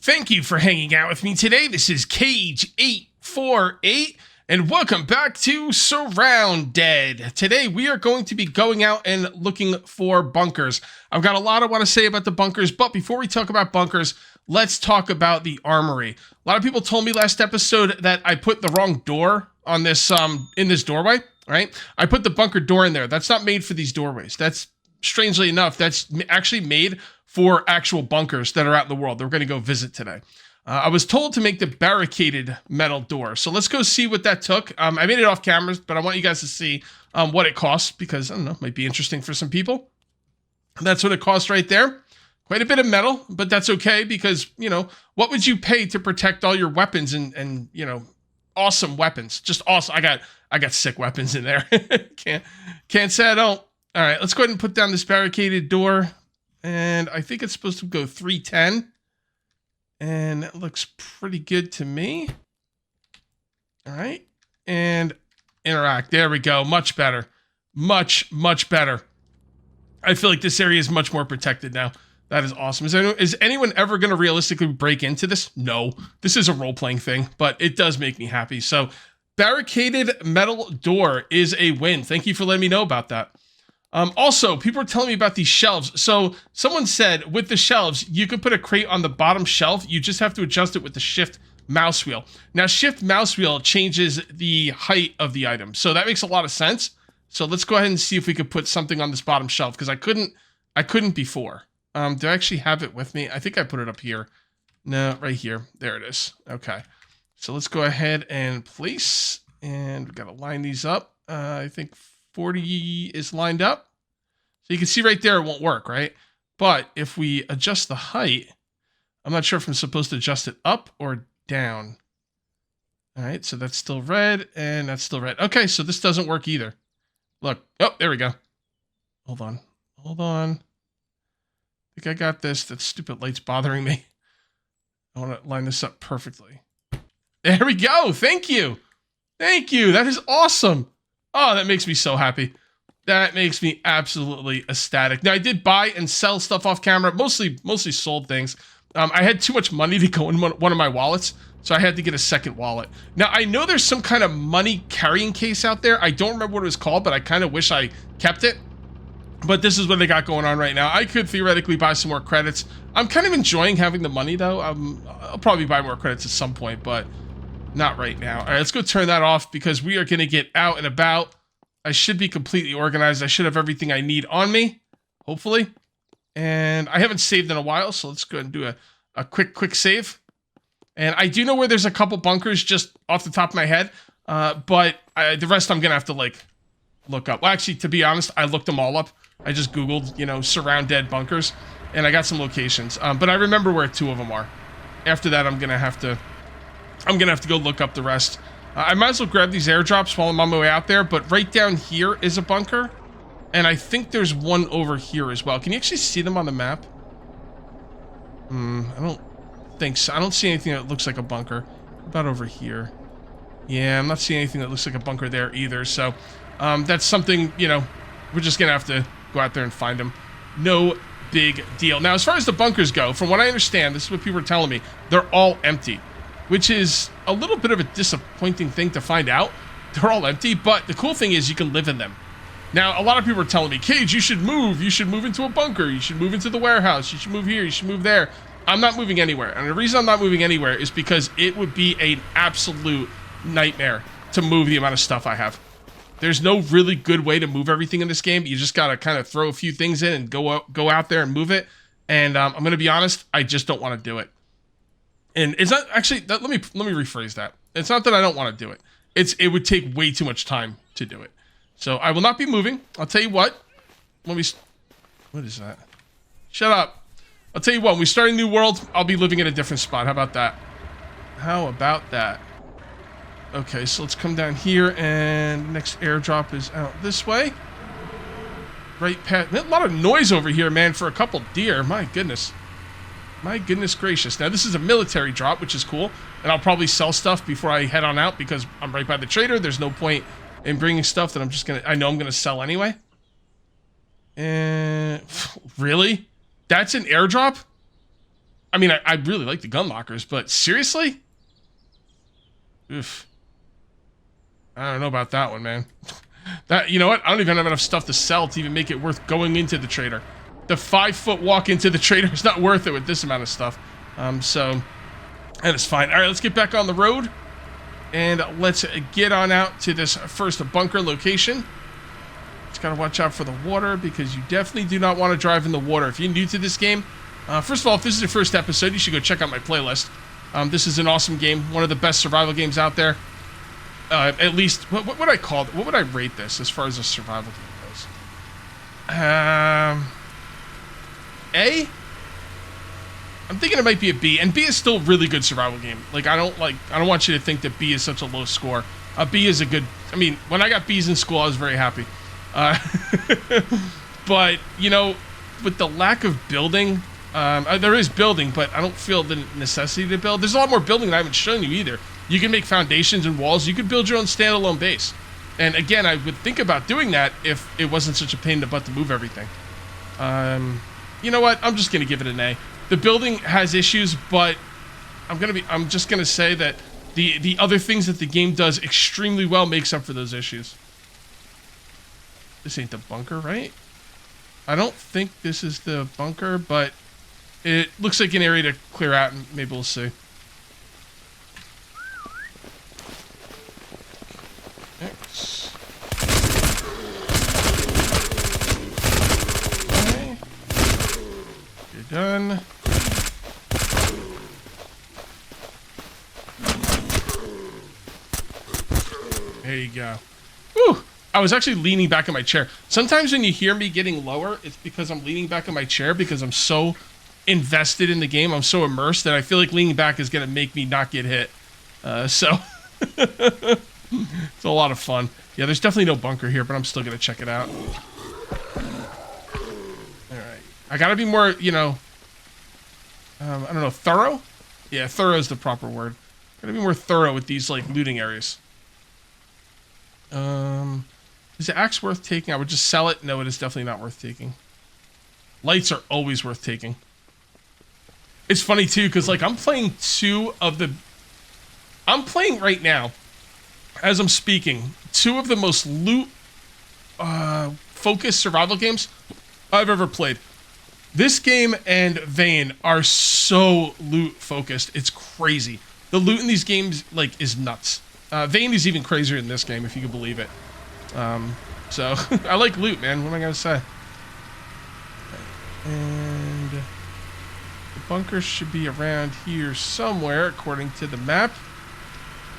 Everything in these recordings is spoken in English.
Thank you for hanging out with me today. This is Cage848, and welcome back to SurrounDead. Today, we are going to be going out and looking for bunkers. I've got a lot I want to say about the bunkers, but before we talk about bunkers, let's talk about the armory. A lot of people told me last episode that I put the wrong door on this, in this doorway, right? I put the bunker door in there. That's not made for these doorways. That's, strangely enough, that's actually made for actual bunkers that are out in the world that we're going to go visit today. I was told to make the barricaded metal door. So let's go see what that took. I made it off cameras, but I want you guys to see what it costs because, I don't know, it might be interesting for some people. That's what it costs right there. Quite a bit of metal, but that's okay because, you know, what would you pay to protect all your weapons and you know, awesome weapons? Just awesome. I got sick weapons in there. Can't say I don't. All right, let's go ahead and put down this barricaded door. And I think it's supposed to go 310. And that looks pretty good to me. All right. And interact. There we go. Much better. Much better. I feel like this area is much more protected now. That is awesome. Is anyone ever going to realistically break into this? No. This is a role-playing thing, but it does make me happy. So, barricaded metal door is a win. Thank you for letting me know about that. Also, people are telling me about these shelves. So someone said with the shelves, you can put a crate on the bottom shelf. You just have to adjust it with the shift mouse wheel. Now, shift mouse wheel changes the height of the item. So that makes a lot of sense. So let's go ahead and see if we could put something on this bottom shelf because I couldn't before. Do I actually have it with me? I think I put it up here. No, right here. There it is. Okay. So let's go ahead and place, and we've got to line these up. I think 40 is lined up. So you can see right there it won't work, right? But if we adjust the height, I'm not sure if I'm supposed to adjust it up or down. All right, so that's still red, and that's still red. Okay, so this doesn't work either. Look. Oh, there we go. Hold on. I think I got this. That stupid light's bothering me. I want to line this up perfectly. There we go. Thank you. That is awesome. Oh, that makes me so happy. That makes me absolutely ecstatic. Now, I did buy and sell stuff off camera. Mostly sold things. I had too much money to go in one of my wallets, so I had to get a second wallet. Now, I know there's some kind of money carrying case out there. I don't remember what it was called, but I kind of wish I kept it. But this is what they got going on right now. I could theoretically buy some more credits. I'm kind of enjoying having the money, though. I'll probably buy more credits at some point, but not right now. All right, let's go turn that off because we are going to get out and about. I should be completely organized. I should have everything I need on me, hopefully. And I haven't saved in a while, so let's go ahead and do a quick save. And I do know where there's a couple bunkers just off the top of my head, but the rest I'm going to have to, like, look up. Well, actually, to be honest, I looked them all up. I just Googled, you know, SurrounDead bunkers, and I got some locations. But I remember where 2 of them are. After that, I'm going to have to go look up the rest. I might as well grab these airdrops while I'm on my way out there, but right down here is a bunker, and I think there's one over here as well. Can you actually see them on the map? I don't think so. I don't see anything that looks like a bunker. What about over here? Yeah, I'm not seeing anything that looks like a bunker there either, so that's something, you know, we're just going to have to go out there and find them. No big deal. Now, as far as the bunkers go, from what I understand, this is what people are telling me, they're all empty, which is a little bit of a disappointing thing to find out. They're all empty, but the cool thing is you can live in them. Now, a lot of people are telling me, Cage, you should move into a bunker, you should move into the warehouse, you should move here, you should move there. I'm not moving anywhere, and the reason I'm not moving anywhere is because it would be an absolute nightmare to move the amount of stuff I have. There's no really good way to move everything in this game. You just gotta kind of throw a few things in and go out there and move it. And I'm gonna be honest, I just don't want to do it. And it's not actually. Let me rephrase that. It's not that I don't want to do it. It would take way too much time to do it. So I will not be moving. I'll tell you what. What is that? Shut up. I'll tell you what. When we start a new world, I'll be living in a different spot. How about that? Okay, so let's come down here, and next airdrop is out this way. Right past. A lot of noise over here, man, for a couple deer. My goodness. My goodness gracious. Now, this is a military drop, which is cool. And I'll probably sell stuff before I head on out because I'm right by the trader. There's no point in bringing stuff that I know I'm going to sell anyway. And really? That's an airdrop? I mean, I really like the gun lockers, but seriously? Oof. I don't know about that one, man. That, you know what? I don't even have enough stuff to sell to even make it worth going into the trader. The 5-foot walk into the trader is not worth it with this amount of stuff. So, that is fine. All right, let's get back on the road. And let's get on out to this first bunker location. Just gotta watch out for the water, because you definitely do not want to drive in the water. If you're new to this game, first of all, if this is your first episode, you should go check out my playlist. This is an awesome game, one of the best survival games out there. At least, what would I call it? What would I rate this as far as a survival game goes? A? I'm thinking it might be a B, and B is still a really good survival game. Like, I don't want you to think that B is such a low score. B is a good, I mean, when I got B's in school, I was very happy. But, you know, with the lack of building, there is building, but I don't feel the necessity to build. There's a lot more building that I haven't shown you either. You can make foundations and walls. You could build your own standalone base. And again, I would think about doing that if it wasn't such a pain in the butt to move everything. You know what? I'm just going to give it an A. The building has issues, but I'm just going to say that the other things that the game does extremely well makes up for those issues. This ain't the bunker, right? I don't think this is the bunker, but it looks like an area to clear out, and maybe we'll see. X. Okay. You're done. There you go. Whew. I was actually leaning back in my chair. Sometimes when you hear me getting lower, it's because I'm leaning back in my chair because I'm so invested in the game. I'm so immersed that I feel like leaning back is going to make me not get hit. So it's a lot of fun. Yeah, there's definitely no bunker here, but I'm still going to check it out. All right. I got to be more, you know, I don't know, thorough? Yeah, thorough is the proper word. Got to be more thorough with these, like, looting areas. Is the axe worth taking? I would just sell it. No, it is definitely not worth taking. Lights are always worth taking. It's funny too, because like I'm playing right now, as I'm speaking, 2 of the most loot focused survival games I've ever played. This game and Vane are so loot focused. It's crazy. The loot in these games like is nuts. Vane is even crazier in this game, if you can believe it. So, I like loot, man. What am I going to say? And the bunker should be around here somewhere, according to the map.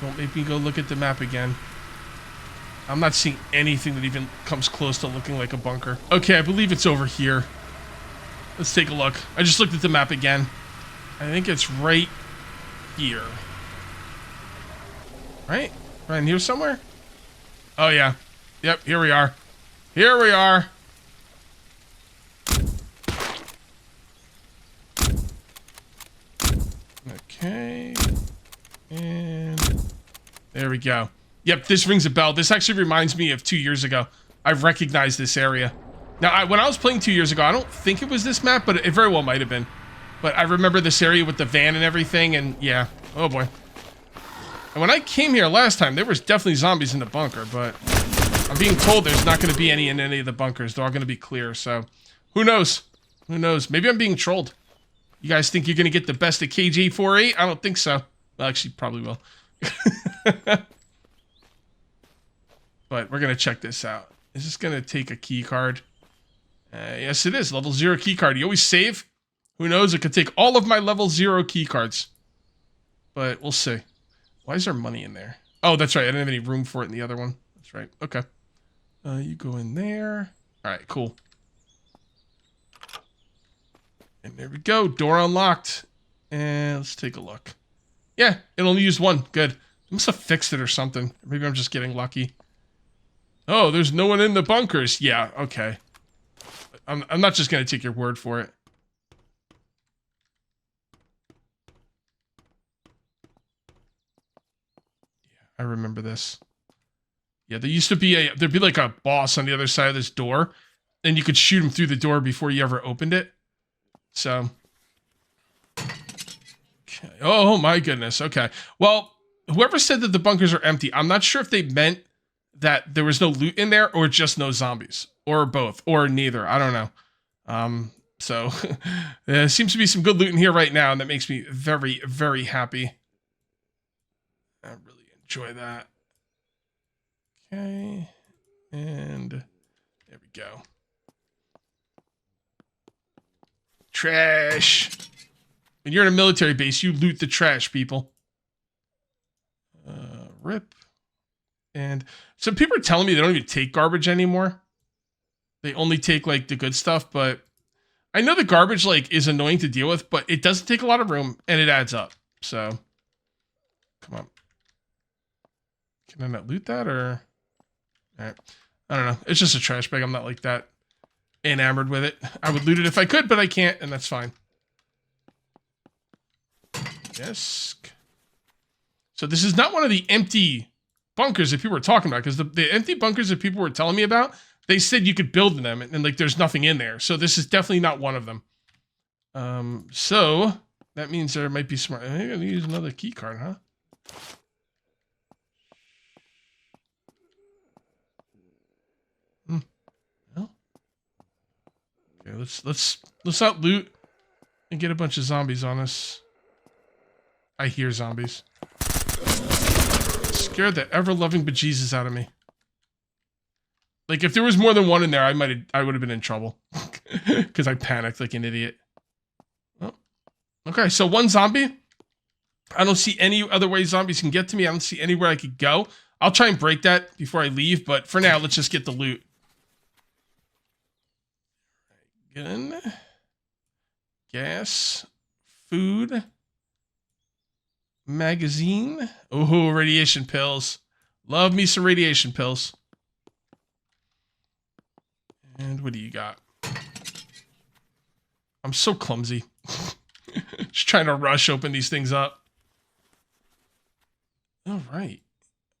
Don't make me go look at the map again. I'm not seeing anything that even comes close to looking like a bunker. Okay, I believe it's over here. Let's take a look. I just looked at the map again. I think it's right here. Right? Right in here somewhere? Oh, yeah. Yep, here we are. Here we are. Okay. And there we go. Yep, this rings a bell. This actually reminds me of 2 years ago. I've recognized this area. Now, when I was playing 2 years ago, I don't think it was this map, but it very well might have been. But I remember this area with the van and everything, and yeah. Oh, boy. And when I came here last time, there was definitely zombies in the bunker, but I'm being told there's not going to be any in any of the bunkers. They're all going to be clear, so who knows? Who knows? Maybe I'm being trolled. You guys think you're going to get the best of KJ48? I don't think so. Well, actually, probably will. But we're going to check this out. Is this going to take a key card? Yes, it is. Level 0 key card. You always save. Who knows? It could take all of my level 0 key cards. But we'll see. Why is there money in there? Oh, that's right. I didn't have any room for it in the other one. That's right. Okay. You go in there. All right, cool. And there we go. Door unlocked. And let's take a look. Yeah, it only used 1. Good. I must have fixed it or something. Maybe I'm just getting lucky. Oh, there's no one in the bunkers. Yeah, okay. I'm not just going to take your word for it. I remember this. Yeah, there used to be there'd be like a boss on the other side of this door, and you could shoot him through the door before you ever opened it. So, Oh my goodness. Okay. Well, whoever said that the bunkers are empty, I'm not sure if they meant that there was no loot in there or just no zombies or both or neither. I don't know. So there seems to be some good loot in here right now, and that makes me very, very happy. I really enjoy that. Okay. And there we go. Trash. When you're in a military base, you loot the trash, people. Rip. And some people are telling me they don't even take garbage anymore. They only take, like, the good stuff, but I know the garbage, like, is annoying to deal with, but it doesn't take a lot of room, and it adds up. So, come on. Can I not loot that, or? All right. I don't know. It's just a trash bag. I'm not, like, that enamored with it. I would loot it if I could, but I can't, and that's fine. Yes. So this is not one of the empty bunkers that people were talking about, because the empty bunkers that people were telling me about, they said you could build in them, and like there's nothing in there. So this is definitely not one of them. So that means there might be smart. I'm gonna use another key card, huh? No. Okay, let's not loot and get a bunch of zombies on us. I hear zombies. Scared the ever-loving bejesus out of me. Like, if there was more than one in there, I would have been in trouble. Because I panicked like an idiot. Oh. Okay, so one zombie. I don't see any other way zombies can get to me. I don't see anywhere I could go. I'll try and break that before I leave, but for now, let's just get the loot. Gun. Gas. Food. Magazine. Oh, radiation pills. Love me some radiation pills. And what do you got? I'm so clumsy. Just trying to rush open these things up. All right.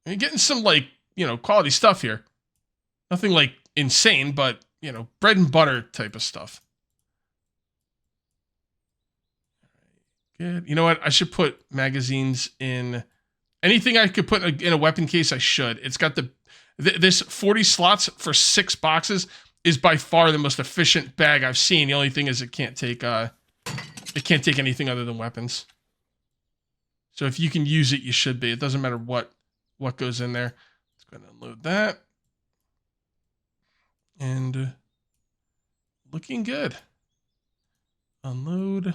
I'm getting some, like, you know, quality stuff here. Nothing, like, insane, but, you know, bread and butter type of stuff. Good. You know what? I should put magazines in anything I could put in a weapon case. I should. It's got this 40 slots for 6 boxes is by far the most efficient bag I've seen. The only thing is it can't take anything other than weapons. So if you can use it, you should be. It doesn't matter what goes in there. Let's go ahead and unload that. And looking good. Unload.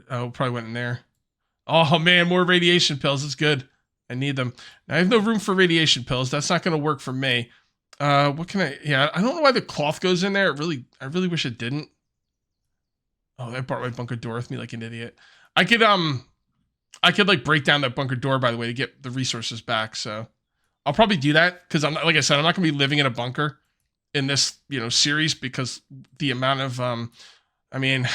Oh, probably went in there. Oh, man, more radiation pills. It's good. I need them. Now, I have no room for radiation pills. That's not going to work for me. What can I... Yeah, I don't know why the cloth goes in there. I really wish it didn't. Oh, I brought my bunker door with me like an idiot. I could, like, break down that bunker door, by the way, to get the resources back, so... I'll probably do that, because I'm not, like I said, I'm not going to be living in a bunker in this, you know, series, because the amount of, I mean...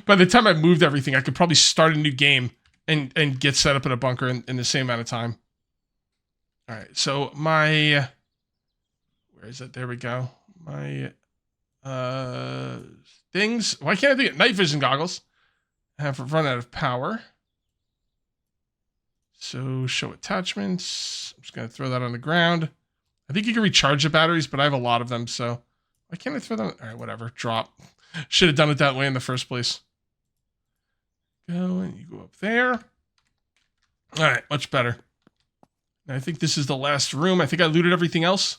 By the time I moved everything, I could probably start a new game and get set up in a bunker in the same amount of time. All right, so my... Where is it? There we go. My things... Why can't I think of night vision goggles? I have run out of power. So show attachments. I'm just going to throw that on the ground. I think you can recharge the batteries, but I have a lot of them, so... Why can't I throw them? All right, whatever. Drop. Should have done it that way in the first place. Go, and you go up there. All right, much better. And I think this is the last room. I think I looted everything else.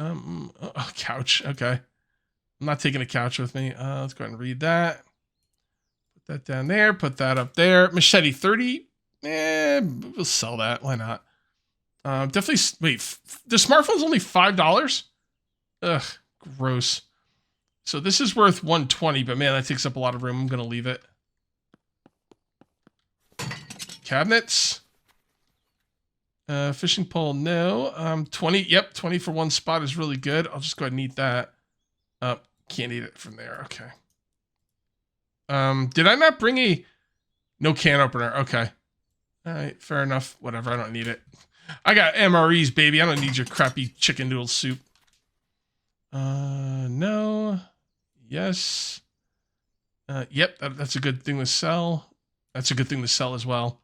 Oh, couch. Okay. I'm not taking a couch with me. Let's go ahead and read that. Put that down there. Put that up there. Machete 30. We'll sell that. Why not? Definitely. Wait, the smartphone's only $5? Ugh, gross. So this is worth $120, but man, that takes up a lot of room. I'm going to leave it. Cabinets. Fishing pole, no. 20, yep, 20 for one spot is really good. I'll just go ahead and eat that. Can't eat it from there, okay. Did I not bring a... No can opener, okay. All right, fair enough. Whatever, I don't need it. I got MREs, baby. I don't need your crappy chicken noodle soup. No... Yes. Yep, that's a good thing to sell. That's a good thing to sell as well.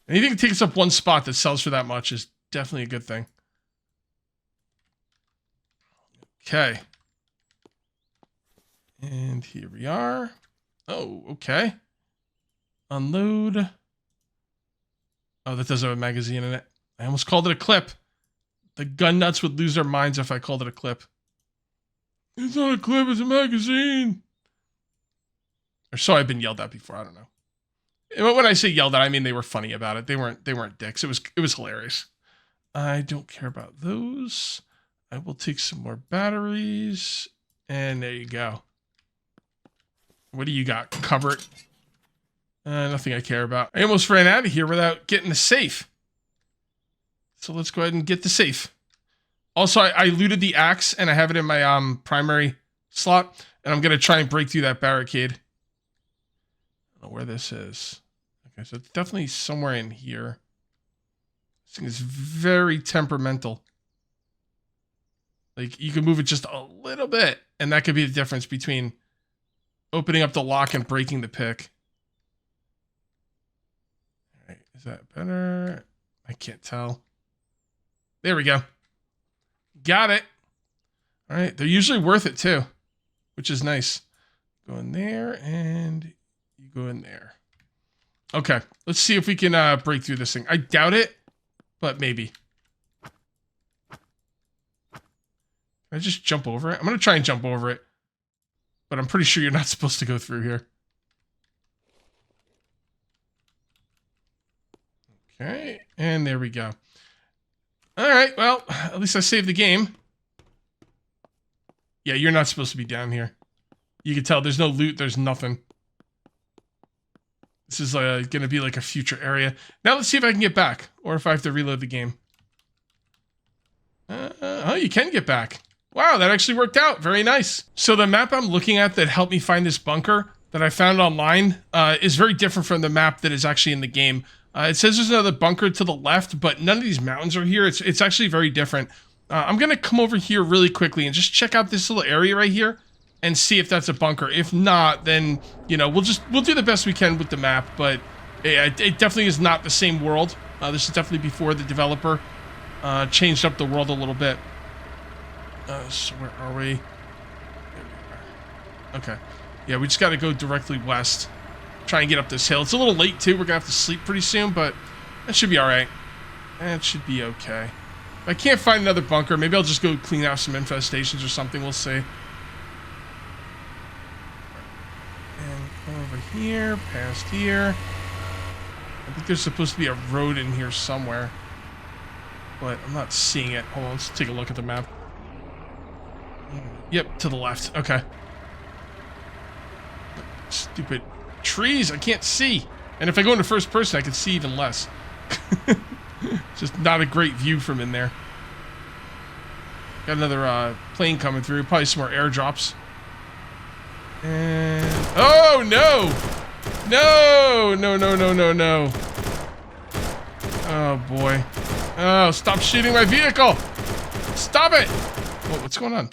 Anything that takes up one spot that sells for that much is definitely a good thing. Okay. And here we are. Oh, okay. Unload. Oh, that does have a magazine in it. I almost called it a clip. The gun nuts would lose their minds if I called it a clip. It's not a clip, it's a magazine. Or so I've been yelled at before, I don't know. When I say yelled at, I mean they were funny about it. They weren't dicks. It was hilarious. I don't care about those. I will take some more batteries. And there you go. What do you got? Cover it. Nothing I care about. I almost ran out of here without getting the safe. So let's go ahead and get the safe. Also, I looted the axe and I have it in my primary slot. And I'm going to try and break through that barricade. I don't know where this is. Okay, so it's definitely somewhere in here. This thing is very temperamental. Like, you can move it just a little bit. And that could be the difference between opening up the lock and breaking the pick. All right, is that better? I can't tell. There we go. Got it. All right, they're usually worth it too, which is nice. Go in there and you go in there. Okay, let's see if we can break through this thing. I doubt it, but maybe. Can I just jump over it? I'm going to try and jump over it, but I'm pretty sure you're not supposed to go through here. Okay, and there we go. All right, well, at least I saved the game. Yeah, you're not supposed to be down here. You can tell there's no loot, there's nothing. This is going to be like a future area. Now let's see if I can get back, or if I have to reload the game. Oh, you can get back. Wow, that actually worked out. Very nice. So the map I'm looking at that helped me find this bunker that I found online is very different from the map that is actually in the game. It says there's another bunker to the left, but none of these mountains are here. It's actually very different. I'm going to come over here really quickly and just check out this little area right here and see if that's a bunker. If not, then, you know, we'll do the best we can with the map, but it definitely is not the same world. This is definitely before the developer changed up the world a little bit. So where are we? There we are. Okay. Yeah, we just got to go directly west. Try and get up this hill. It's a little late, too. We're going to have to sleep pretty soon, but that should be all right. That should be okay. If I can't find another bunker, maybe I'll just go clean out some infestations or something. We'll see. And come over here, past here. I think there's supposed to be a road in here somewhere, but I'm not seeing it. Hold on, let's take a look at the map. Yep, to the left. Okay. Stupid trees, I can't see. And if I go into first person, I can see even less. Just not a great view from in there. Got another plane coming through. Probably some more airdrops. And... oh, no! No! No, no, no, no, no. Oh, boy. Oh, stop shooting my vehicle! Stop it! Whoa, what's going on?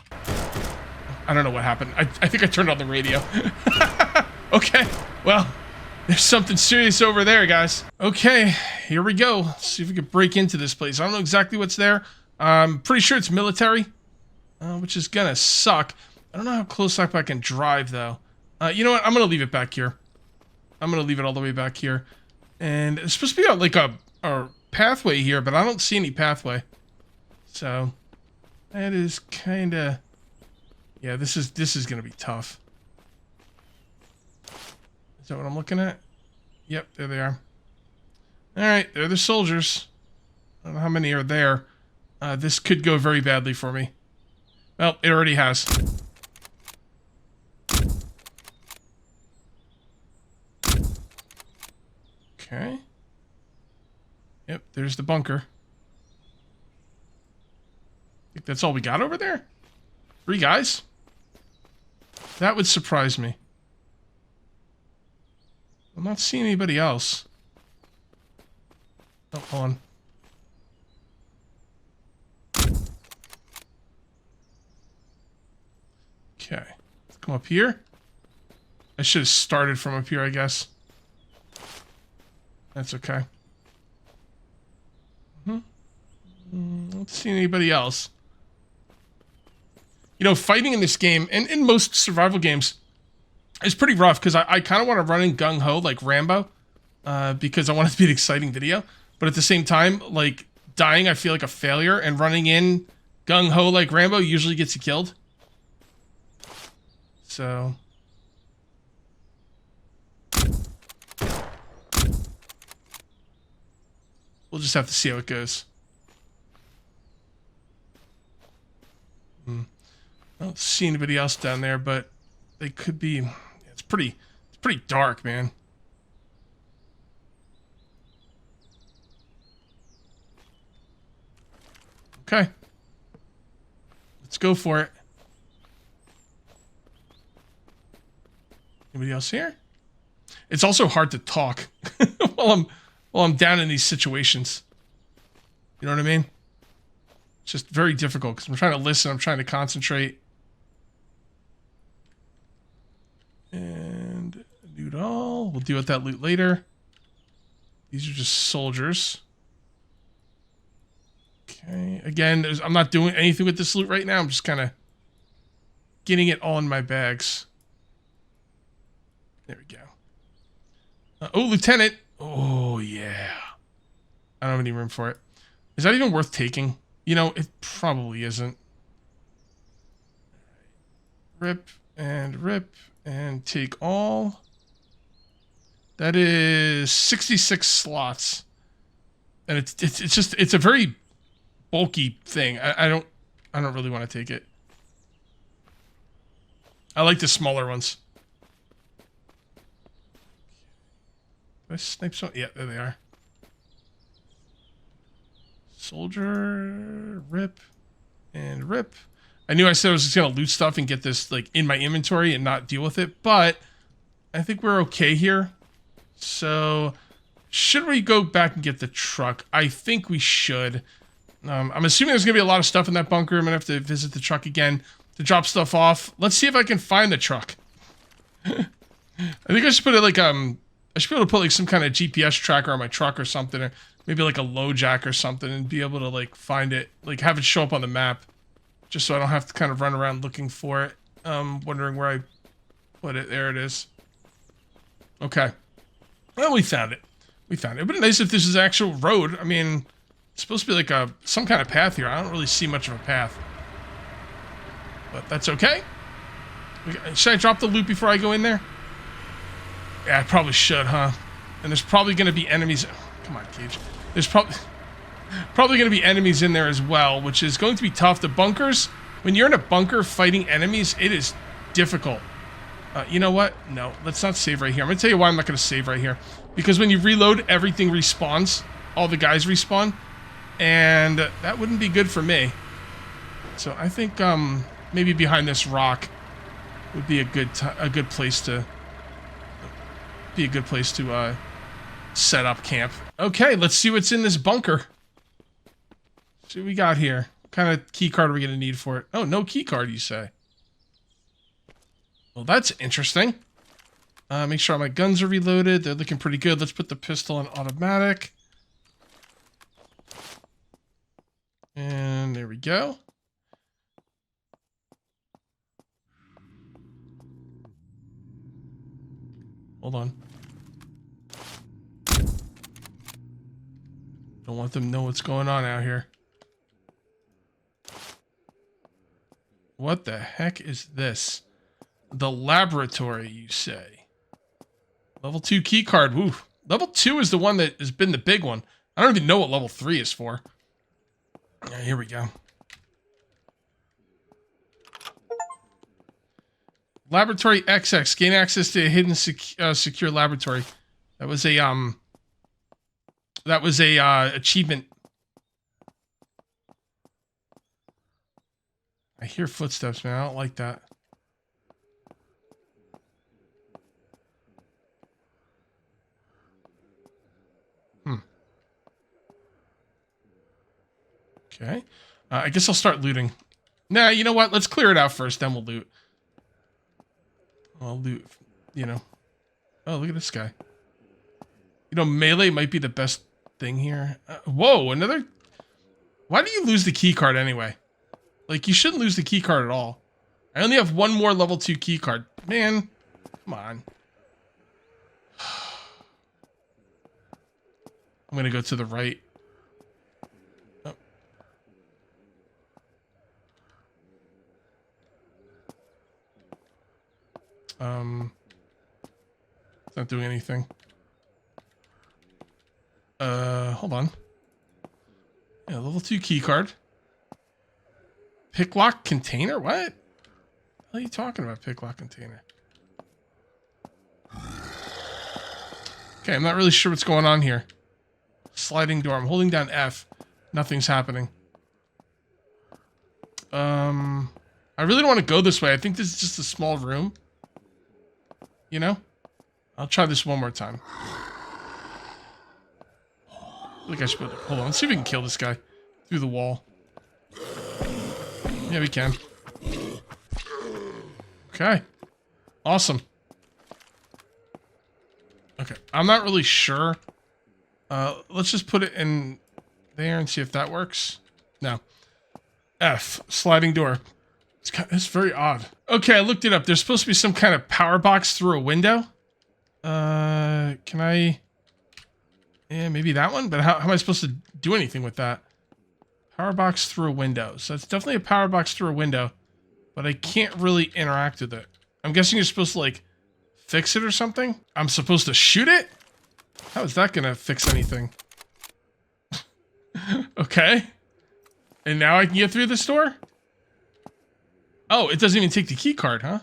I don't know what happened. I think I turned on the radio. Okay, well, there's something serious over there, guys. Okay, here we go. Let's see if we can break into this place. I don't know exactly what's there. I'm pretty sure it's military, which is gonna suck. I don't know how close up I can drive, though. You know what? I'm gonna leave it back here. I'm gonna leave it all the way back here. And it's supposed to be like a pathway here, but I don't see any pathway. So, that is kinda... yeah, this is gonna be tough. Is that what I'm looking at? Yep, there they are. Alright, they're the soldiers. I don't know how many are there. This could go very badly for me. Well, it already has. Okay. Yep, there's the bunker. I think that's all we got over there? 3 guys? That would surprise me. I'm not seeing anybody else. Oh, hold on. Okay. Let's come up here. I should have started from up here, I guess. That's okay. I don't see anybody else. You know, fighting in this game, and in most survival games, is pretty rough, because I kind of want to run in gung-ho like Rambo, because I want it to be an exciting video. But at the same time, like, dying, I feel like a failure, and running in gung-ho like Rambo usually gets you killed. So... we'll just have to see how it goes. I don't see anybody else down there, but they could be. It's pretty dark, man. Okay. Let's go for it. Anybody else here? It's also hard to talk while I'm down in these situations. You know what I mean? It's just very difficult because I'm trying to listen, I'm trying to concentrate. And loot all. We'll deal with that loot later. These are just soldiers. Okay. Again, I'm not doing anything with this loot right now. I'm just kind of getting it all in my bags. There we go. Oh, Lieutenant. Oh, yeah. I don't have any room for it. Is that even worth taking? You know, it probably isn't. Rip and take all. That is 66 slots. And it's a very bulky thing. I don't really want to take it. I like the smaller ones. Did I snipe some? Yeah, there they are. Soldier, rip, and rip. I knew I said I was just going to loot stuff and get this like in my inventory and not deal with it, but I think we're okay here. So, should we go back and get the truck? I think we should. I'm assuming there's going to be a lot of stuff in that bunker. I'm going to have to visit the truck again to drop stuff off. Let's see if I can find the truck. I think I should put it like, I should be able to put like some kind of GPS tracker on my truck or something, or maybe like a low jack or something, and be able to like find it, like have it show up on the map, just so I don't have to kind of run around looking for it, wondering where I put it. There it is. Okay. Well, we found it. We found it. It would be nice if this is actual road. I mean, it's supposed to be like some kind of path here. I don't really see much of a path, but that's okay. Should I drop the loot before I go in there? Yeah, I probably should, huh? And there's probably going to be enemies. Come on, Cage. There's probably going to be enemies in there as well, which is going to be tough. The bunkers, when you're in a bunker fighting enemies, it is difficult. You know what? No, let's not save right here. I'm going to tell you why I'm not going to save right here. Because when you reload, everything respawns. All the guys respawn. And that wouldn't be good for me. So I think maybe behind this rock would be a good place to... set up camp. Okay, let's see what's in this bunker. See what we got here. What kind of key card are we going to need for it? Oh, no key card, you say? Well, that's interesting. Make sure all my guns are reloaded. They're looking pretty good. Let's put the pistol on automatic. And there we go. Hold on. Don't want them to know what's going on out here. What the heck is this? The laboratory, you say? Level 2 key card. Woo. Level 2 is the one that has been the big one. I don't even know what level 3 is for. Yeah, here we go. Laboratory XX. Gain access to a hidden secure laboratory. That was a achievement. I hear footsteps, man. I don't like that. Okay. I guess I'll start looting. Nah, you know what? Let's clear it out first, then we'll loot. I'll loot you know. Oh, look at this guy. You know, melee might be the best thing here. Whoa, another... Why do you lose the key card anyway? Like, you shouldn't lose the key card at all. I only have one more level 2 key card. Man, come on. I'm going to go to the right. Oh. It's not doing anything. Hold on. Yeah, level 2 key card. Picklock container? What? What are you talking about, picklock container? Okay, I'm not really sure what's going on here. Sliding door. I'm holding down F. Nothing's happening. I really don't want to go this way. I think this is just a small room. You know? I'll try this one more time. I think I should put it. Hold on. Let's see if we can kill this guy through the wall. Yeah, we can. Okay. Awesome. Okay. I'm not really sure. Let's just put it in there and see if that works. No. F. Sliding door. It's very odd. Okay, I looked it up. There's supposed to be some kind of power box through a window. Can I... Yeah, maybe that one? But how am I supposed to do anything with that? Power box through a window. So it's definitely a power box through a window. But I can't really interact with it. I'm guessing you're supposed to, like, fix it or something? I'm supposed to shoot it? How is that gonna fix anything? Okay. And now I can get through this door? Oh, it doesn't even take the key card, huh?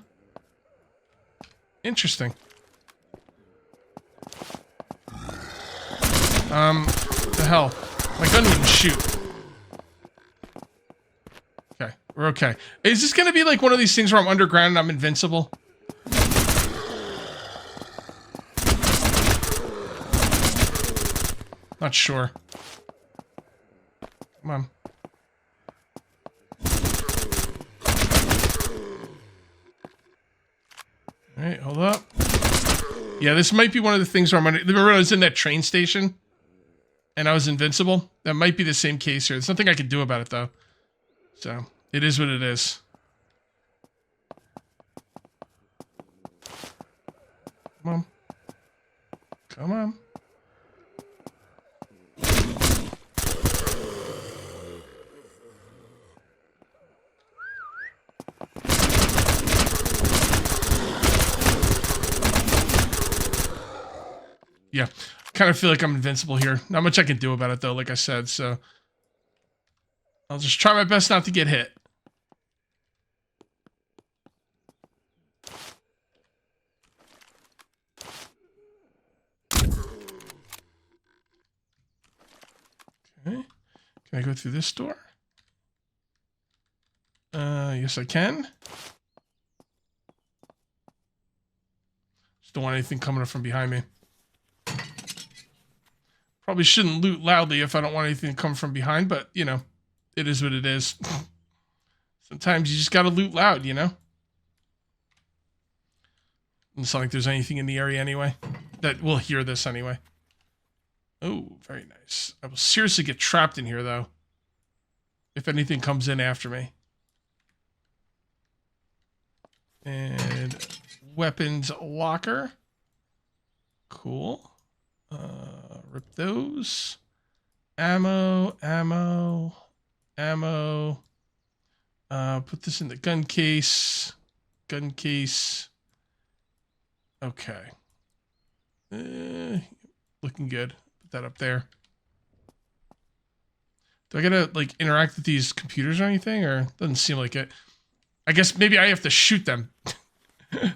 Interesting. What the hell? My gun wouldn't shoot. Okay, we're okay. Is this gonna be like one of these things where I'm underground and I'm invincible? Not sure. Come on. Alright, hold up. Yeah, this might be one of the things where I'm under... Remember when I was in that train station? And I was invincible? That might be the same case here. There's nothing I can do about it, though. So, it is what it is. Come on. Come on. Yeah, kind of feel like I'm invincible here. Not much I can do about it, though, like I said, so... I'll just try my best not to get hit. Okay. Can I go through this door? Yes, I can. Just don't want anything coming up from behind me. Probably shouldn't loot loudly if I don't want anything to come from behind, but, you know, it is what it is. Sometimes you just gotta loot loud, you know? It's not like there's anything in the area anyway. That will hear this anyway. Oh, very nice. I will seriously get trapped in here, though. If anything comes in after me. And weapons locker. Cool. Rip those. Ammo. Put this in the gun case. Okay. Looking good. Put that up there. Do I gotta, like, interact with these computers or anything? Or doesn't seem like it. I guess maybe I have to shoot them.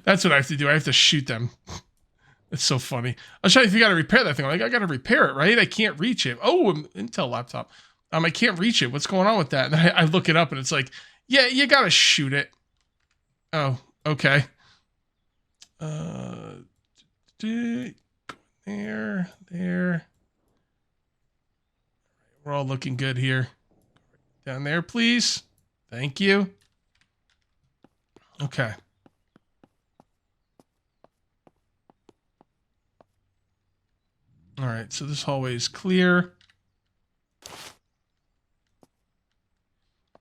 That's what I have to do. I have to shoot them. It's so funny. I was trying to figure out how to repair that thing. I'm like, I gotta repair it, right? I can't reach it. Oh, Intel laptop. I can't reach it. What's going on with that? And I look it up and it's like, yeah, you gotta shoot it. Oh, okay. There. We're all looking good here. Down there, please. Thank you. Okay. right, so this hallway is clear.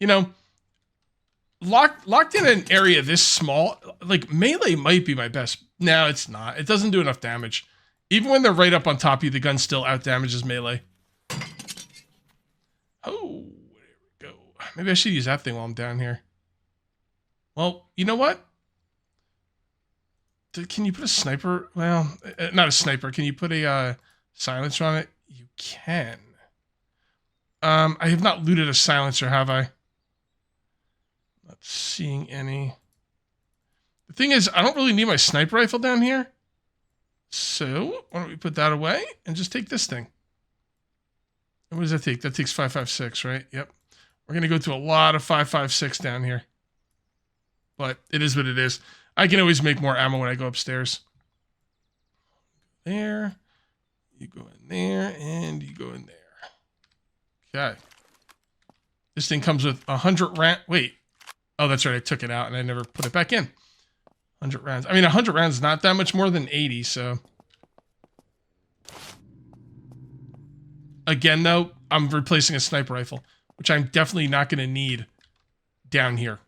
You know, locked in an area this small, like melee might be my best. No, it's not. It doesn't do enough damage. Even when they're right up on top of you, the gun still out damages melee. Oh, there we go. Maybe I should use that thing while I'm down here. Well, you know what? Can you put a sniper? Well, not a sniper. Can you put a silencer on it? You can. I have not looted a silencer, have I? Not seeing any. The thing is, I don't really need my sniper rifle down here. So, why don't we put that away and just take this thing? And what does that take? That takes 5.56, right? Yep. We're going to go to a lot of 5.56 down here. But it is what it is. I can always make more ammo when I go upstairs. There. You go in there, and you go in there. Okay. This thing comes with 100 rounds. Wait. Oh, that's right. I took it out, and I never put it back in. 100 rounds. I mean, 100 rounds is not that much more than 80, so. Again, though, I'm replacing a sniper rifle, which I'm definitely not going to need down here.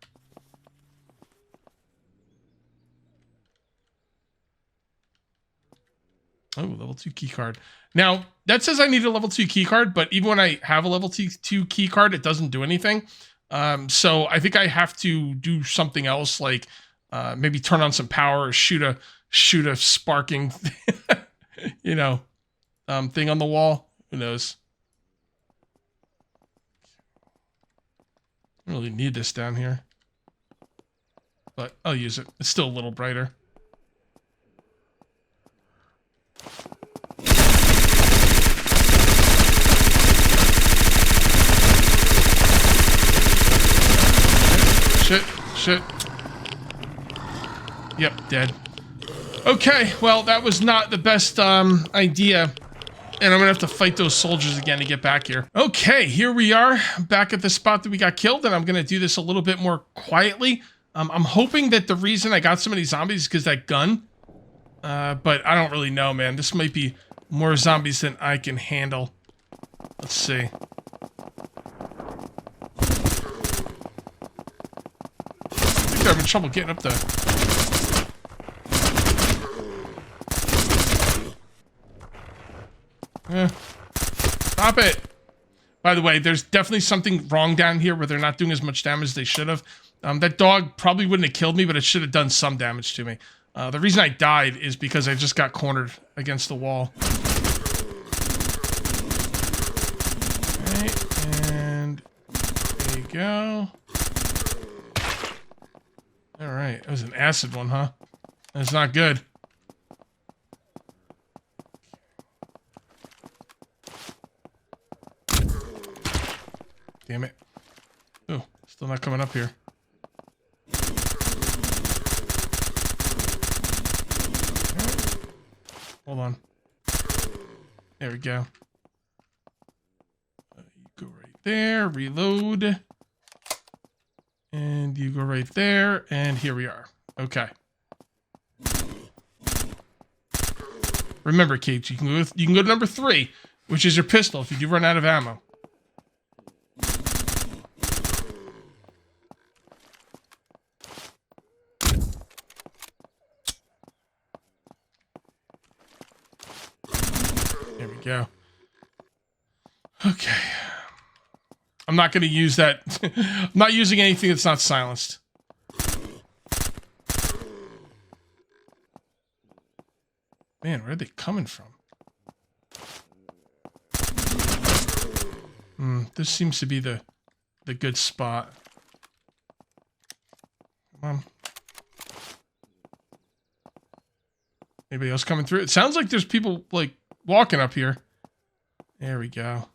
Oh, level 2 key card. Now, that says I need a level 2 key card, but even when I have a level 2 key card, it doesn't do anything. So I think I have to do something else, like maybe turn on some power or shoot a sparking, you know, thing on the wall. Who knows? I don't really need this down here, but I'll use it. It's still a little brighter. Shit. Yep, dead. Okay, well, that was not the best idea. And I'm gonna have to fight those soldiers again to get back here. Okay, here we are, back at the spot that we got killed, and I'm gonna do this a little bit more quietly. I'm hoping that the reason I got so many zombies is because that gun. But I don't really know, man. This might be more zombies than I can handle. Let's see. I'm having trouble getting up there. Stop it. By the way, there's definitely something wrong down here where they're not doing as much damage as they should have. That dog probably wouldn't have killed me, but it should have done some damage to me. The reason I died is because I just got cornered against the wall. Okay, and there you go. Alright, that was an acid one, huh? That's not good. Damn it. Oh, still not coming up here. Hold on. There we go. You go right there, reload. And you go right there, and here we are. Okay. Remember, Kate, you can go to number 3, which is your pistol if you do run out of ammo. There we go. Okay. I'm not going to use that. I'm not using anything that's not silenced. Man, where are they coming from? This seems to be the good spot. Come on. Anybody else coming through? It sounds like there's people, like, walking up here. There we go.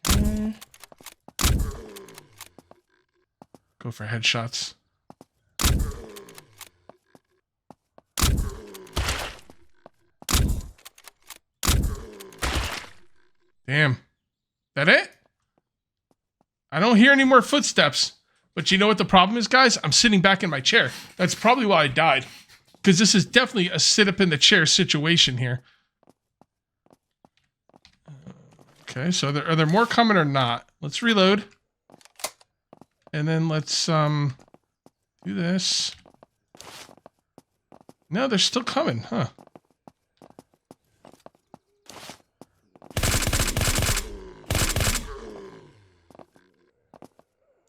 Okay. Go for headshots. Damn. That it? I don't hear any more footsteps. But you know what the problem is, guys? I'm sitting back in my chair. That's probably why I died. Because this is definitely a sit-up-in-the-chair situation here. Okay, so are there more coming or not? Let's reload. And then let's do this. No, they're still coming, huh?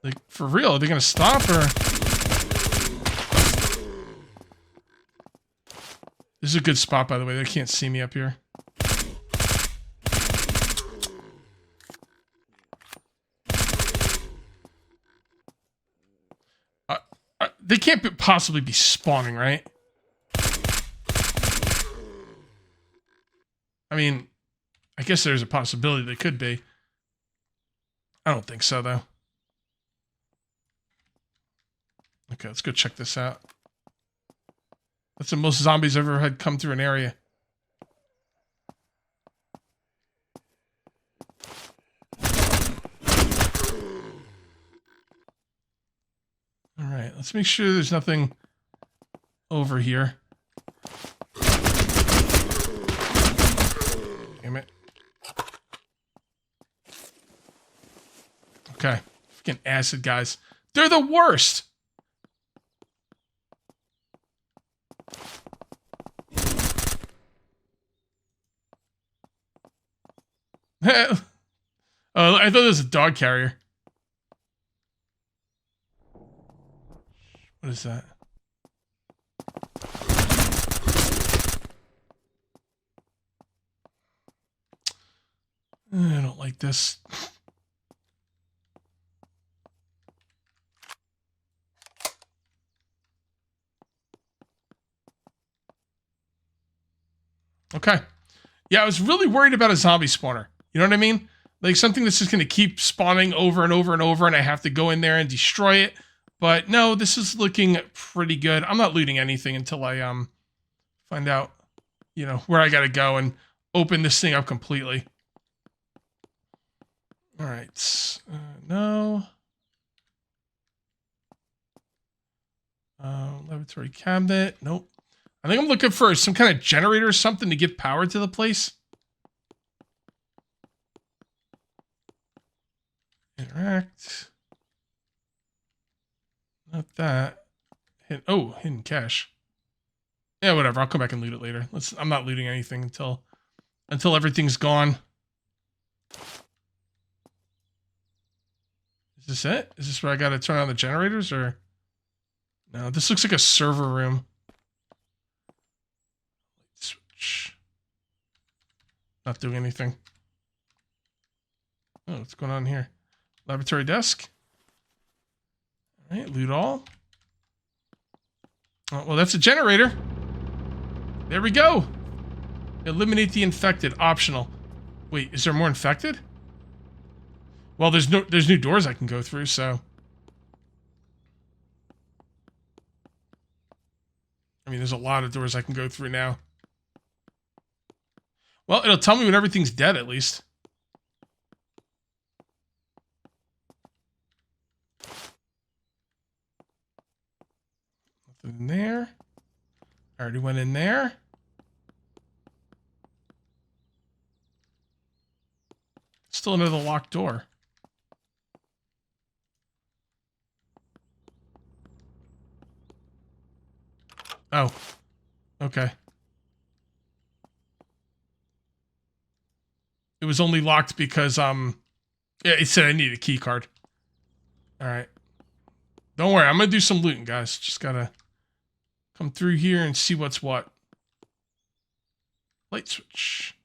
Like, for real, are they gonna stop or? This is a good spot, by the way. They can't see me up here. They can't possibly be spawning, right? I mean, I guess there's a possibility they could be. I don't think so, though. Okay, let's go check this out. That's the most zombies I've ever had come through an area. All right, let's make sure there's nothing over here. Damn it. Okay, freaking acid guys. They're the worst. Oh, I thought it was a dog carrier. What is that? I don't like this. Okay. Yeah, I was really worried about a zombie spawner. You know what I mean? Like something that's just going to keep spawning over and over and over, and I have to go in there and destroy it. But no, this is looking pretty good. I'm not looting anything until I find out, you know, where I got to go and open this thing up completely. All right. No. Laboratory cabinet. Nope. I think I'm looking for some kind of generator or something to give power to the place. Interact. Not that. Hidden cache. Yeah, whatever. I'll come back and loot it later. I'm not looting anything until everything's gone. Is this it? Is this where I gotta turn on the generators or? No, this looks like a server room. Switch. Not doing anything. Oh, what's going on here? Laboratory desk. All right, loot all. Oh, well, that's a generator. There we go. Eliminate the infected. Optional. Wait, is there more infected? Well, there's new doors I can go through, so. I mean, there's a lot of doors I can go through now. Well, it'll tell me when everything's dead, at least. Nothing in there. I already went in there. Still another locked door. Oh. Okay. It was only locked because, yeah, it said I need a key card. Alright. Don't worry, I'm gonna do some looting, guys. Just gotta come through here and see what's what. Light switch.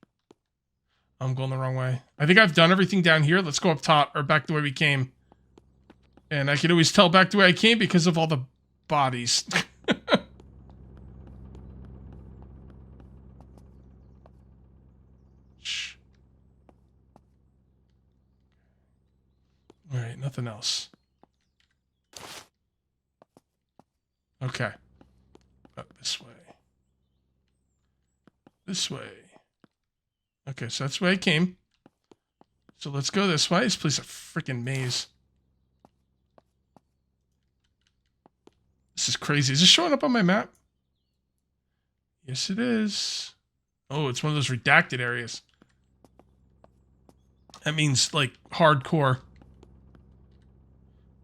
I'm going the wrong way. I think I've done everything down here. Let's go up top, or back the way we came. And I can always tell back the way I came because of all the bodies. Alright, nothing else. Okay. Up this way. This way. Okay, so that's where I came. So let's go this way. This place is a freaking maze. This is crazy. Is this showing up on my map? Yes, it is. Oh, it's one of those redacted areas. That means, like, hardcore.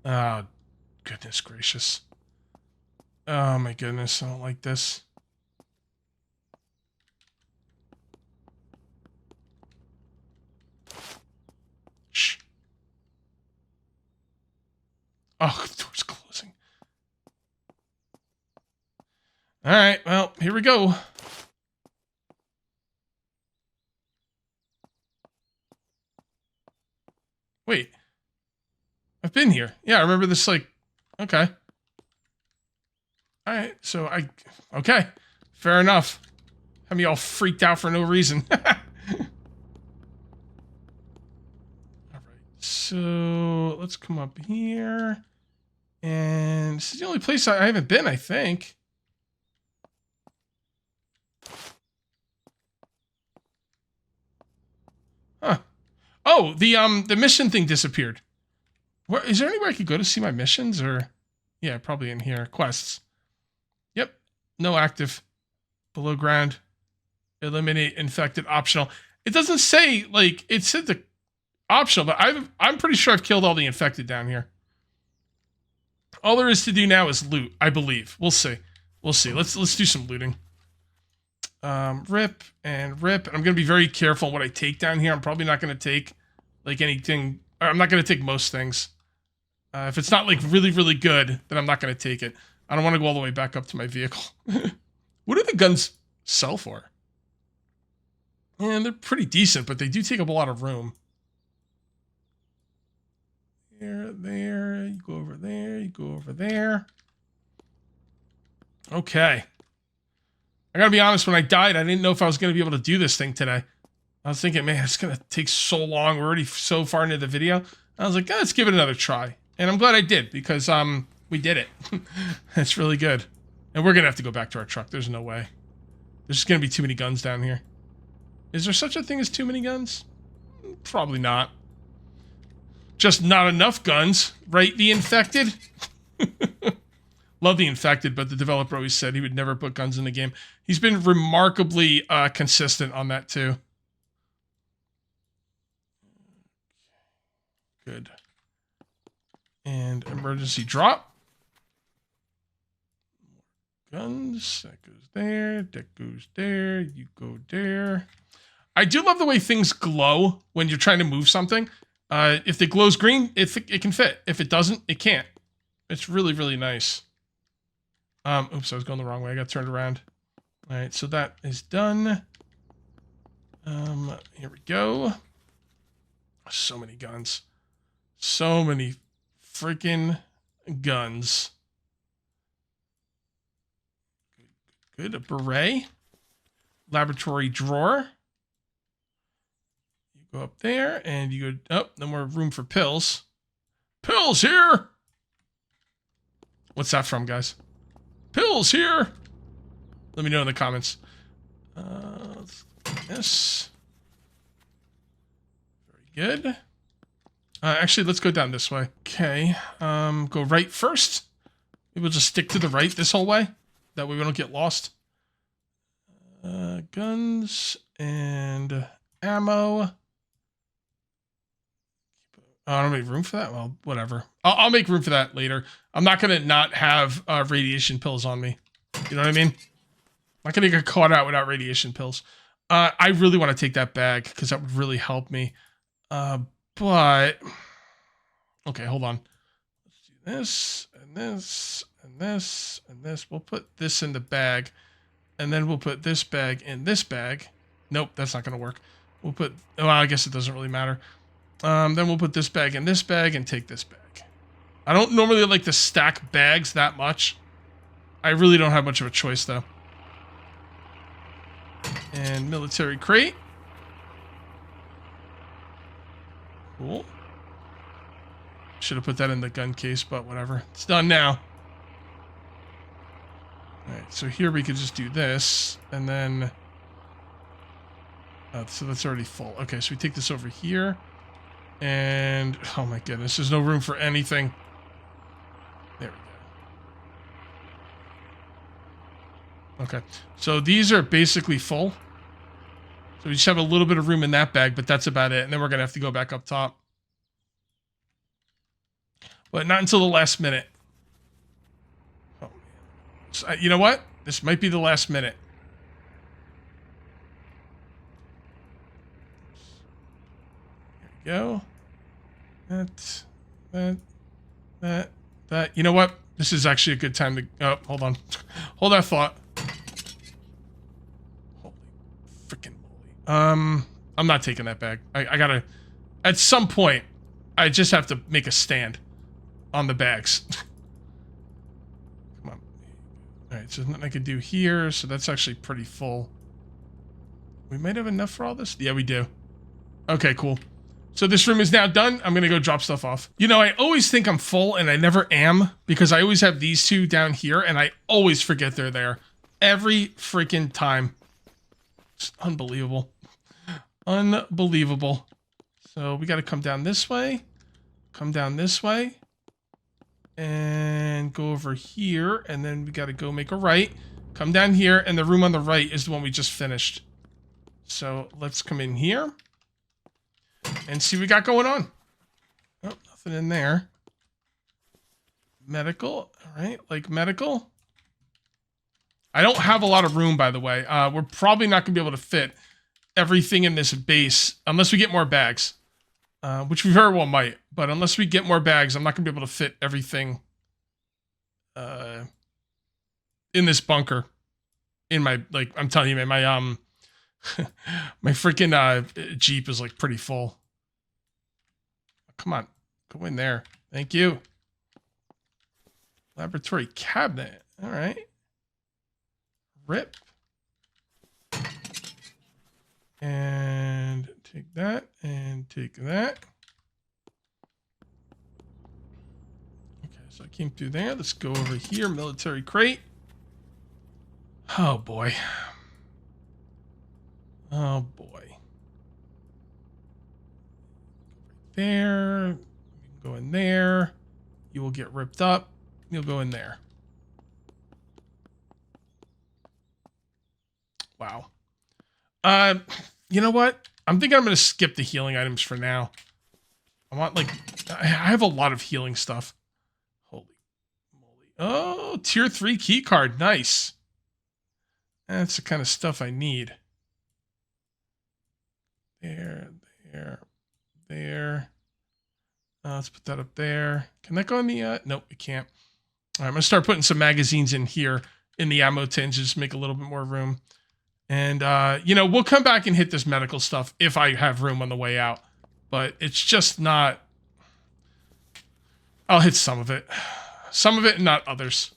Oh, goodness gracious. Oh, my goodness. I don't like this. Shh. Oh, the door's closing. All right, well, here we go. Wait. I've been here. Yeah, I remember this, like, okay. All right, so okay. Fair enough. Have me all freaked out for no reason. All right, so let's come up here. And this is the only place I haven't been, I think. Huh. Oh, the mission thing disappeared. Where is there anywhere I could go to see my missions? Or yeah, probably in here. Quests. Yep. No active. Below ground. Eliminate infected optional. It doesn't say, like, it said the optional, but I'm pretty sure I've killed all the infected down here. All there is to do now is loot, I believe. We'll see. We'll see. Let's do some looting. Rip and rip. I'm gonna be very careful what I take down here. I'm probably not gonna take like anything. Or I'm not gonna take most things. If it's not like really, really good, then I'm not gonna take it. I don't want to go all the way back up to my vehicle. What do the guns sell for? And they're pretty decent, but they do take up a lot of room. There, you go over there, you go over there. Okay. I gotta be honest, when I died, I didn't know if I was gonna be able to do this thing today. I was thinking, man, it's gonna take so long. We're already so far into the video. I was like, let's give it another try. And I'm glad I did, because we did it. It's really good. And we're gonna have to go back to our truck. There's no way. There's just gonna be too many guns down here. Is there such a thing as too many guns? Probably not. Just not enough guns, right? The infected? Love the infected, but the developer always said he would never put guns in the game. He's been remarkably consistent on that too. Good. And emergency drop. Guns. That goes there. That goes there. You go there. I do love the way things glow when you're trying to move something. If it glows green, it can fit. If it doesn't, it can't. It's really, really nice. Oops, I was going the wrong way. I got turned around. All right, so that is done. Here we go. So many guns. So many freaking guns. Good. A beret. Laboratory drawer. You go up there and you go, oh, no more room for pills. Pills here! What's that from, guys? Pills here! Let me know in the comments. Yes. Very good. Actually, let's go down this way. Okay. Go right first. Maybe we'll just stick to the right this whole way. That way we don't get lost. Guns and ammo. I don't make room for that? Well, whatever. I'll make room for that later. I'm not going to not have radiation pills on me. You know what I mean? I'm not going to get caught out without radiation pills. I really want to take that bag because that would really help me. But... Okay, hold on. Let's do this, and this, and this, and this. We'll put this in the bag. And then we'll put this bag in this bag. Nope, that's not going to work. We'll put... Well, I guess it doesn't really matter. Then we'll put this bag in this bag and take this bag. I don't normally like to stack bags that much. I really don't have much of a choice, though. And military crate. Cool. Should have put that in the gun case, but whatever. It's done now. Alright, so here we could just do this, and then... so that's already full. Okay, so we take this over here. And, oh my goodness, there's no room for anything. There we Okay. So these are basically full. So we just have a little bit of room in that bag, but that's about it. And then we're going to have to go back up top. But not until the last minute. Oh. So, you know what? This might be the last minute. There we go. That. You know what? This is actually a good time to... Oh, hold on. Hold that thought. Holy freaking moly. I'm not taking that bag. I gotta... At some point, I just have to make a stand on the bags. Come on. Alright, so there's nothing I can do here, so that's actually pretty full. We might have enough for all this? Yeah, we do. Okay, cool. So this room is now done. I'm going to go drop stuff off. You know, I always think I'm full, and I never am, because I always have these two down here, and I always forget they're there. Every freaking time. It's unbelievable. Unbelievable. So we got to come down this way. Come down this way. And go over here, and then we got to go make a right. Come down here, and the room on the right is the one we just finished. So let's come in here. And see what we got going on. Oh, nothing in there. Medical. All right, like medical. I don't have a lot of room, by the way. We're probably not going to be able to fit everything in this base unless we get more bags. Which we very well might. But unless we get more bags, I'm not going to be able to fit everything in this bunker. In my, like, I'm telling you, man, my, my freaking Jeep is like pretty full. Come on, go in there. Thank you. Laboratory cabinet. All right. Rip. And take that and take that. Okay, so I came through there. Let's go over here. Military crate. Oh boy. Oh boy. There. You can go in there. You will get ripped up. You'll go in there. Wow. You know what? I'm thinking I'm going to skip the healing items for now. I want, like, I have a lot of healing stuff. Holy moly. Oh, tier 3 key card. Nice. That's the kind of stuff I need. There. Let's put that up there. Can that go in the, nope, it can't. All right, I'm going to start putting some magazines in here in the ammo tins, just make a little bit more room. And, you know, we'll come back and hit this medical stuff if I have room on the way out. But it's just not... I'll hit some of it. Some of it and not others.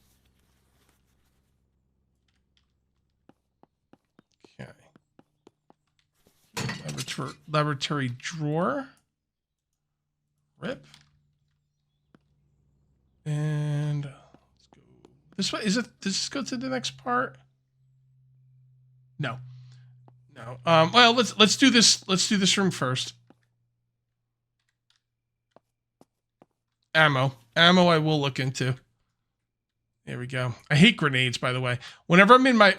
Okay. Laboratory drawer. Rip. And let's go this way. Does this go to the next part? No. Well, let's do this. Let's do this room first. Ammo I will look into. There we go. I hate grenades, by the way. Whenever I'm in my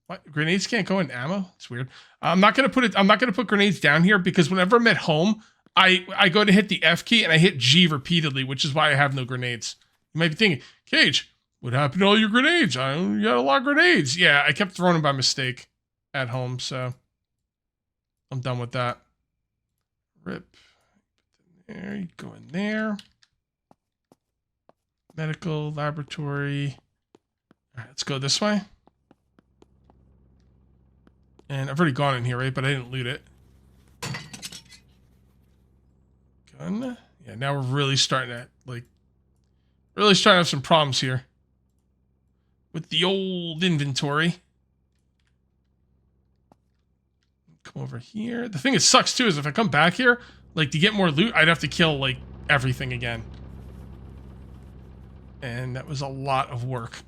what? Grenades can't go in ammo? It's weird. I'm not gonna put grenades down here because whenever I'm at home, I go to hit the F key and I hit G repeatedly, which is why I have no grenades. You might be thinking, Cage, what happened to all your grenades? You got a lot of grenades. Yeah, I kept throwing them by mistake at home, so I'm done with that. Rip. There, you go in there. Medical, laboratory. All right, let's go this way. And I've already gone in here, right? But I didn't loot it. Gun. Yeah, now we're really starting to, like, really starting to have some problems here with the old inventory. Come over here. The thing that sucks too is if I come back here, like, to get more loot, I'd have to kill, like, everything again. And that was a lot of work.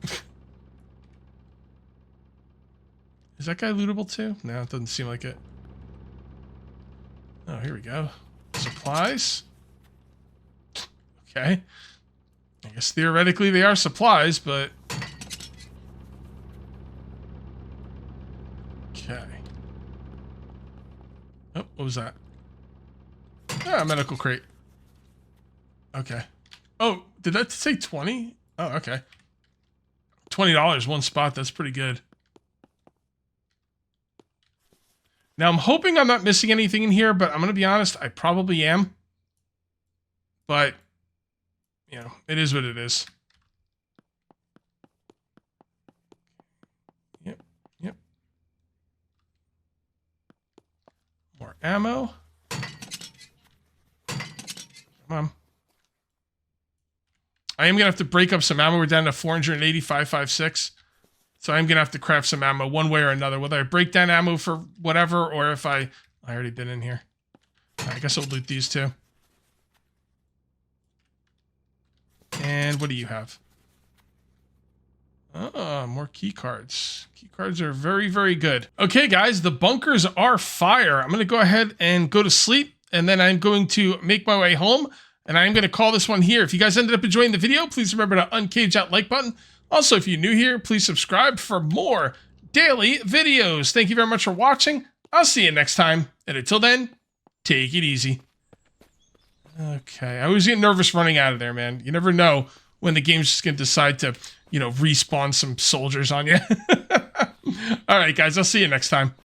Is that guy lootable too? No, it doesn't seem like it. Oh, here we go. Supplies. Okay. I guess theoretically they are supplies, but... What was that? Ah, medical crate. Okay. Oh, did that say 20? Oh, okay. $20 one spot. That's pretty good. Now, I'm hoping I'm not missing anything in here, but I'm going to be honest, I probably am. But, you know, it is what it is. Yep. More ammo. Come on. I am going to have to break up some ammo. We're down to 485.56. So I'm going to have to craft some ammo one way or another. Whether I break down ammo for whatever, or if I already been in here. I guess I'll loot these two. And what do you have? Oh, more key cards. Key cards are very, very good. Okay, guys, the bunkers are fire. I'm going to go ahead and go to sleep, and then I'm going to make my way home, and I'm going to call this one here. If you guys ended up enjoying the video, please remember to uncage that like button. Also, if you're new here, please subscribe for more daily videos. Thank you very much for watching. I'll see you next time, and until then, take it easy. Okay, I always get nervous running out of there, man. You never know when the game's just going to decide to, you know, respawn some soldiers on you. All right, guys, I'll see you next time.